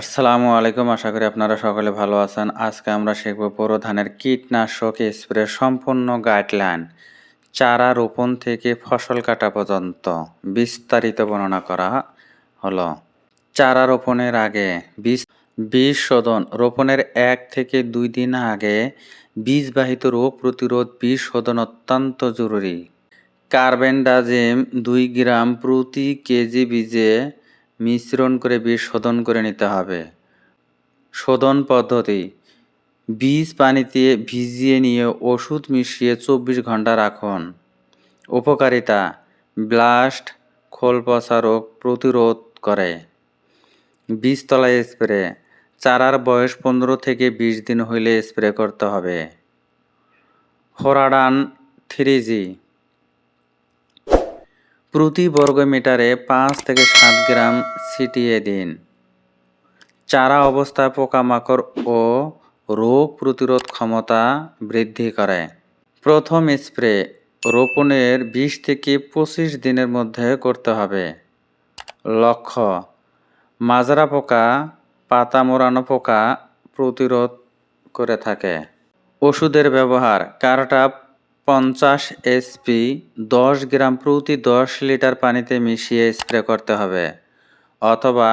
আসসালামু আলাইকুম। আশা করি আপনারা সকলে ভালো আছেন। আজকে আমরা শিখব বোরো ধানের কীটনাশক স্প্রে সম্পূর্ণ গাইডলাইন, চারা রোপণ থেকে ফসল কাটা পর্যন্ত বিস্তারিত বর্ণনা করা হলো। চারা রোপণের আগে বীজ শোধন। রোপণের 1 থেকে 2 দিন আগে বীজবাহিত রোগ প্রতিরোধ বীজ শোধন অত্যন্ত জরুরি। কার্বেন্ডাজিম 2 গ্রাম প্রতি কেজি বীজে মিশ্রণ করে বীজ শোধন করে নিতে হবে। শোধন পদ্ধতি: বীজ পানিতে ভিজিয়ে নিয়ে ওষুধ মিশিয়ে 24 ঘন্টা রাখুন। উপকারিতা: ব্লাস্ট, খোল পচা রোগ প্রতিরোধ করে। বীজতলায় স্প্রে: চারার বয়স 15 থেকে 20 দিন হইলে স্প্রে করতে হবে। ফোরাডান 3G প্রতি বর্গমিটারে 5 থেকে 7 গ্রাম ছিটিয়ে দিন। চারা অবস্থায় পোকামাকড় ও রোগ প্রতিরোধ ক্ষমতা বৃদ্ধি করে। প্রথম স্প্রে রোপণের 20 থেকে 25 দিনের মধ্যে করতে হবে। লক্ষ্য: মাজরা পোকা, পাতা মোড়ানো পোকা প্রতিরোধ করে থাকে। ওষুধের ব্যবহার: কার্টাপ 50 এসপি 10 গ্রাম প্রতি 10 লিটার পানিতে মিশিয়ে স্প্রে করতে হবে, অথবা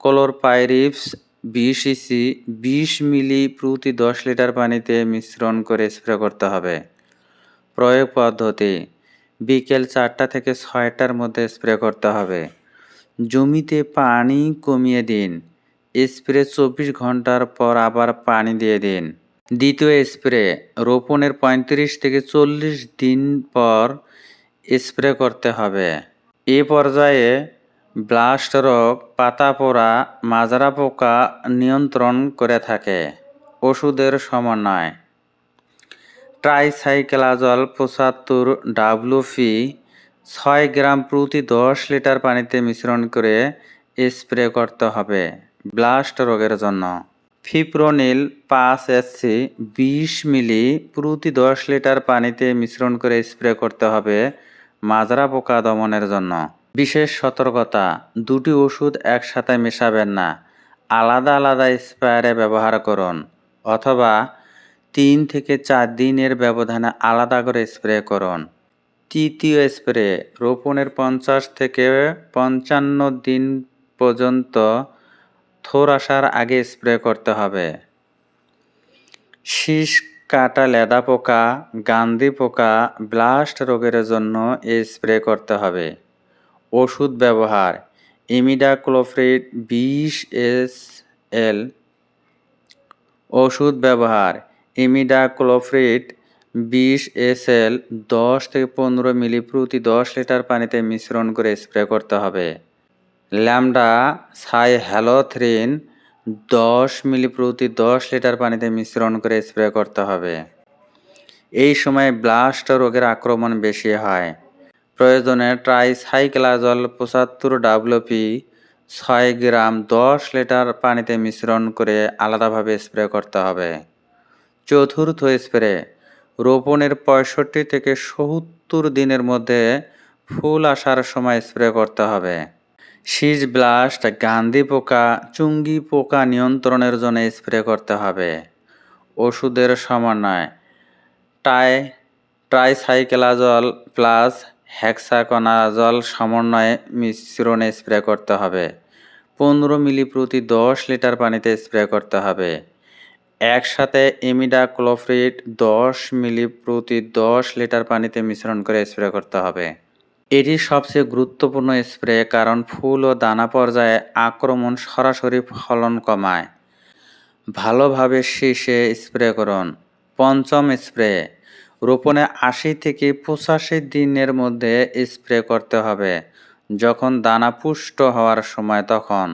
ক্লোরপাইরিপস 20 ইসি 20 মিলি প্রতি 10 লিটার পানিতে মিশ্রণ করে স্প্রে করতে হবে। প্রয়োগ পদ্ধতি: বিকেল 4টা থেকে 6টার মধ্যে স্প্রে করতে হবে। জমিতে পানি কমিয়ে দিন। স্প্রে 24 ঘন্টার পর আবার পানি দিয়ে দিন। দ্বিতীয় স্প্রে রোপণের 35 থেকে 40 দিন পর স্প্রে করতে হবে। এ পর্যায়ে ব্লাস্ট রোগ, পাতা পোড়া, মাজরা পোকা নিয়ন্ত্রণ করে থাকে। ওষুধের সমন্বয়: ট্রাইসাইক্লোজল 75 ডব্লিউপি 6 গ্রাম প্রতি 10 লিটার পানিতে মিশ্রণ করে স্প্রে করতে হবে ব্লাস্ট রোগের জন্য। ফিপ্রোনিল 5 এসসি 20 মিলি প্রতি 10 লিটার পানিতে মিশ্রণ করে স্প্রে করতে হবে মাজরা পোকা দমনের জন্য। বিশেষ সতর্কতা: দুটি ওষুধ একসাথে মেশাবেন না, আলাদা আলাদা স্প্রেয়ারে ব্যবহার করুন, অথবা 3 থেকে 4 দিনের ব্যবধানে আলাদা করে স্প্রে করুন। তৃতীয় স্প্রে রোপণের 50 থেকে 55 দিন পর্যন্ত থোর আসার আগে স্প্রে করতে হবে। শীষ কাটা লেদা পোকা, গান্ধী পোকা, ব্লাস্ট রোগের জন্য স্প্রে করতে হবে। ওষুধ ব্যবহার: ইমিডাক্লোপ্রিড 20 এসএল। ওষুধ ব্যবহার: ইমিডাক্লোপ্রিড 20 এসএল 10 থেকে 15 মিলি প্রতি 10 লিটার পানিতে মিশ্রণ করে স্প্রে করতে হবে। ল্যামডা সাইহ্যালোথ্রিন 10 মিলি প্রতি 10 লিটার পানিতে মিশ্রণ করে স্প্রে করতে হবে। এই সময় ব্লাস্ট রোগের আক্রমণ বেশি হয়। প্রয়োজনে ট্রাইসাইক্লোজল 75 ডব্লিউপি 6 গ্রাম 10 লিটার পানিতে মিশ্রণ করে আলাদাভাবে স্প্রে করতে হবে। চতুর্থ স্প্রে রোপণের 65 থেকে 70 দিনের মধ্যে ফুল আসার সময় স্প্রে করতে হবে। শীষ ব্লাস্ট, গান্ধী পোকা, চুঙ্গি পোকা নিয়ন্ত্রণের জন্য স্প্রে করতে হবে। ওষুধের সমন্বয়: ট্রাইসাইক্লোজল প্লাস হেক্সাকোনাজল সমন্বয়ে মিশ্রণে স্প্রে করতে হবে। 15 মিলি প্রতি 10 লিটার পানিতে স্প্রে করতে হবে। একসাথে ইমিডাক্লোপ্রিড 10 মিলি প্রতি 10 লিটার পানিতে মিশ্রণ করে স্প্রে করতে হবে। এটি সবচেয়ে গুরুত্বপূর্ণ স্প্রে, কারণ ফুল ও দানা পর্যায়ে আক্রমণ সরাসরি ফলন কমায়। ভালোভাবে শীষে স্প্রে করুন। পঞ্চম স্প্রে রোপণে 80 থেকে 85 দিনের মধ্যে স্প্রে করতে হবে, যখন দানা পুষ্ট হওয়ার সময় তখন।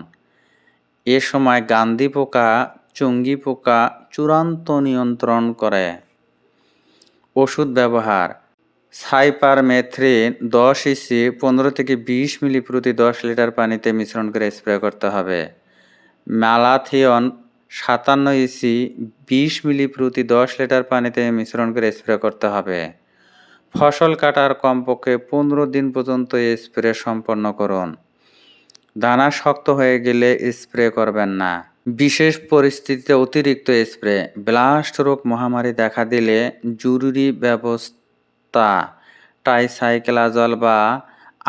এ সময় গান্ধী পোকা, চুঙ্গি পোকা চূড়ান্ত নিয়ন্ত্রণ করে। ওষুধ ব্যবহার: সাইপারমেথ্রিন 10 ইসি 15 থেকে 20 মিলি প্রতি 10 লিটার পানিতে মিশ্রণ করে স্প্রে করতে হবে। ম্যালাথিয়ন 57 ইসি 20 মিলি প্রতি 10 লিটার পানিতে মিশ্রণ করে স্প্রে করতে হবে। ফসল কাটার কমপক্ষে 15 দিন পর্যন্ত এই স্প্রে সম্পন্ন করুন। দানা শক্ত হয়ে গেলে স্প্রে করবেন না। বিশেষ পরিস্থিতিতে অতিরিক্ত স্প্রে। ব্লাস্ট রোগ মহামারী দেখা দিলে জরুরি ব্যবস্থা ট্রাইসাইক্লোজল বা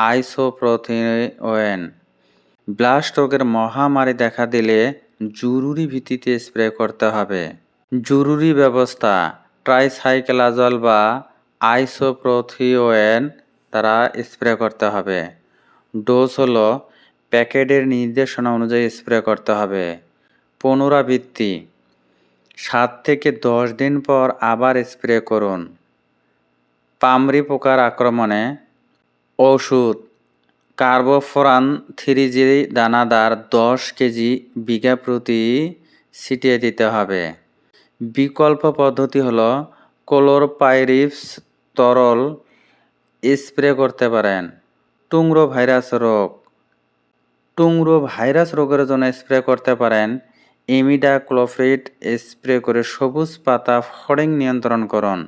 আইসোপ্রোথিওন। ব্লাস্ট রোগের মহামারী দেখা দিলে জরুরি ভিত্তিতে স্প্রে করতে হবে। জরুরি ব্যবস্থা ট্রাইসাইক্লোজল বা আইসোপ্রোথিওন দ্বারা স্প্রে করতে হবে। ডোজ হলো প্যাকেটের নির্দেশনা অনুযায়ী স্প্রে করতে হবে। পুনরাবৃত্তি 7 থেকে 10 দিন পর আবার স্প্রে করুন। পামরি পোকার আক্রমণে ওষুধ কার্বোফোরান 3G দানাদার 10 কেজি বিঘা প্রতি ছিটিয়ে দিতে হবে। বিকল্প পদ্ধতি হলো ক্লোরপাইরিফস তরল স্প্রে করতে পারেন। টুংরো ভাইরাস রোগ। টুংরো ভাইরাস রোগের জন্য স্প্রে করতে পারেন ইমিডাক্লোপ্রিড স্প্রে করে সবুজ পাতা ফড়িং নিয়ন্ত্রণ করুন।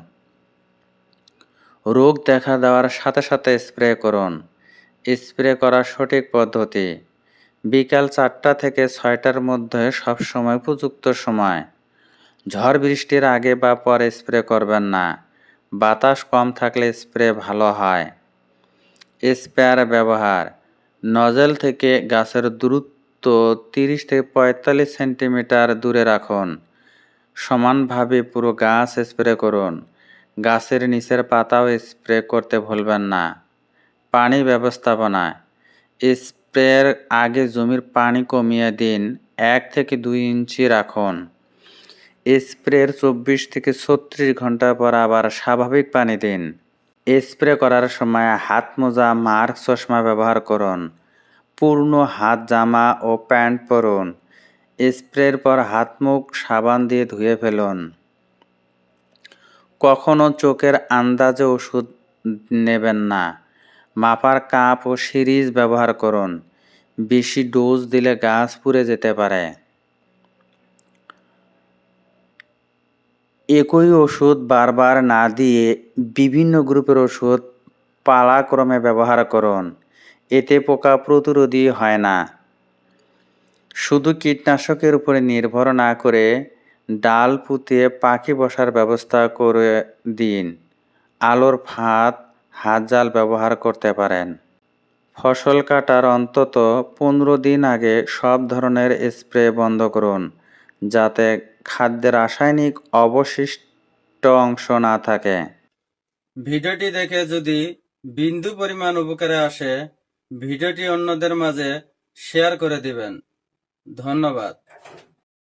রোগ দেখা দেওয়ার সাথে সাথে স্প্রে করুন। স্প্রে করার সঠিক পদ্ধতি বিকাল 4টা থেকে 6টার মধ্যে সবসময় উপযুক্ত সময়। ঝড় বৃষ্টির আগে বা পরে স্প্রে করবেন না। বাতাস কম থাকলে স্প্রে ভালো হয়। স্প্রেয়ার ব্যবহার নজল থেকে গাছের দূরত্ব 30 থেকে 45 সেন্টিমিটার দূরে রাখুন। সমানভাবে পুরো গাছ স্প্রে করুন। গাছের নিচের পাতাও স্প্রে করতে ভুলবেন না। পানি ব্যবস্থাপনা স্প্রের আগে জমির পানি কমিয়ে দিন। 1 থেকে 2 ইঞ্চি রাখুন। স্প্রের 24 থেকে 36 ঘন্টা পর আবার স্বাভাবিক পানি দিন। স্প্রে করার সময় হাত মোজা, মাস্ক, চশমা ব্যবহার করুন। পূর্ণ হাত জামা ও প্যান্ট পরুন। স্প্রের পর হাত মুখ সাবান দিয়ে ধুয়ে ফেলুন। কখনো চোখের আন্দাজে ওষুধ নেবেন না। মাপার কাপ ও সিরিজ ব্যবহার করুন। বেশি ডোজ দিলে গাছ পুড়ে যেতে পারে। একই ওষুধ বারবার না দিয়ে বিভিন্ন গ্রুপের ওষুধ পালাক্রমে ব্যবহার করুন। এতে পোকা প্রতিরোধী হয় না। শুধু কীটনাশকের উপরে নির্ভর না করে ডাল পুঁতিয়ে পাখি বসার ব্যবস্থা করে দিন। আলোর ফাঁদ, হাত জাল ব্যবহার করতে পারেন। ফসল কাটার অন্তত 15 দিন আগে সব ধরনের স্প্রে বন্ধ করুন, যাতে খাদ্যে রাসায়নিক অবশিষ্ট অংশ না থাকে। ভিডিওটি দেখে যদি বিন্দু পরিমাণ উপকারে আসে, ভিডিওটি অন্যদের মাঝে শেয়ার করে দিবেন। ধন্যবাদ।